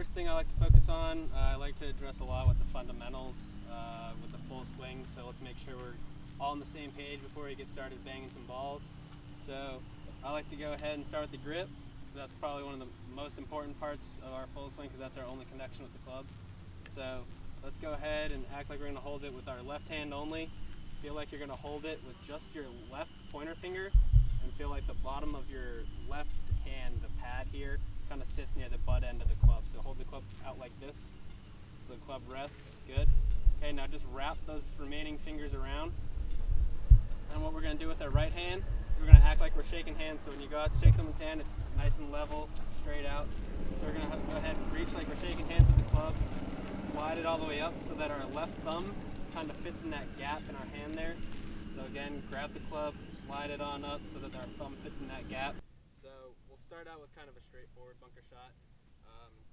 first thing I like to focus on, I like to address a lot with the fundamentals, with the full swing, so let's make sure we're all on the same page before we get started banging some balls. So I like to go ahead and start with the grip, because that's probably one of the most important parts of our full swing, because that's our only connection with the club. So let's go ahead and act like we're going to hold it with our left hand only. Feel like you're going to hold it with just your left pointer finger, and feel like the bottom of your left hand, the pad here, kind of sits near the butt end of the club. So hold the club out like this, so the club rests. Good. Okay, now just wrap those remaining fingers around. And what we're going to do with our right hand, we're going to act like we're shaking hands. So when you go out to shake someone's hand, it's nice and level, straight out. So we're going to go ahead and reach like we're shaking hands with the club, and slide it all the way up so that our left thumb kind of fits in that gap in our hand there. So again, grab the club, slide it on up so that our thumb fits in that gap. So we'll start out with kind of a straightforward bunker shot.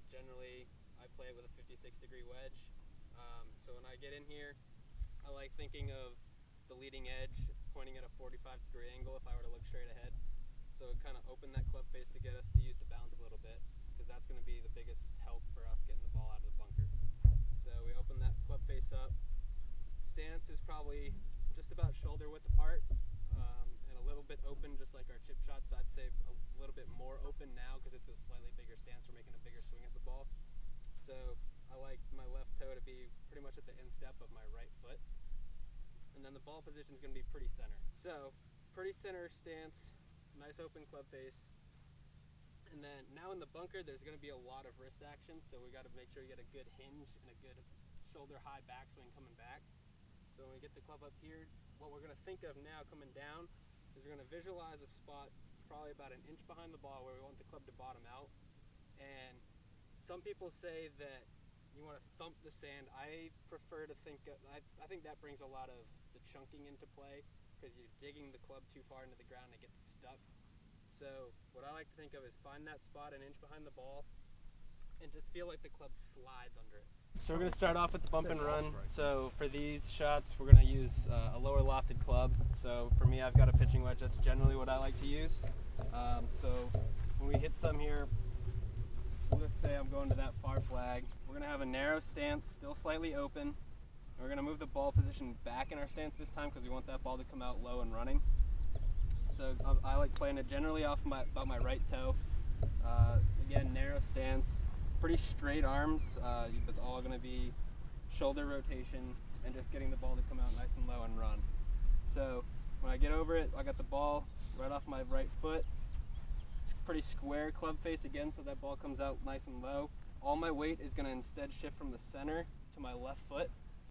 Generally, I play with a 56-degree wedge. So when I get in here, I like thinking of the leading edge pointing at a 45-degree angle if I were to look straight ahead. So kind of open that club face to get us to use the bounce a little bit, because that's going to be the biggest help for us getting the ball out of the bunker. So we open that club face up. Stance is probably just about shoulder width apart, and a little bit open, just like our chip shots. I'd say a little bit more open now because it's a slightly bigger stance. We're making a bigger swing at the ball. So I like my left toe to be pretty much at the instep of my right foot. And then the ball position is going to be pretty center. So pretty center stance, nice open club face. And then now in the bunker, there's going to be a lot of wrist action. So we got to make sure you get a good hinge and a good shoulder high backswing coming back. So when we get the club up here, what we're going to think of now coming down is we're going to visualize a spot probably about an inch behind the ball where we want the club to bottom out. And some people say that you want to thump the sand. I prefer to think, I think that brings a lot of the chunking into play, because you're digging the club too far into the ground and it gets stuck. So what I like to think of is find that spot an inch behind the ball and just feel like the club slides under it. So we're going to start off with the bump and run. So for these shots, we're going to use a lower lofted club. So for me, I've got a pitching wedge. That's generally what I like to use. So when we hit some here, we'll just say I'm going to that far flag. We're going to have a narrow stance, still slightly open. We're going to move the ball position back in our stance this time because we want that ball to come out low and running. So I like playing it generally off about my right toe. Again, narrow stance. Pretty straight arms. That's all going to be shoulder rotation and just getting the ball to come out nice and low and run. So when I get over it, I got the ball right off my right foot. It's pretty square club face again, so that ball comes out nice and low. All my weight is going to instead shift from the center to my left foot.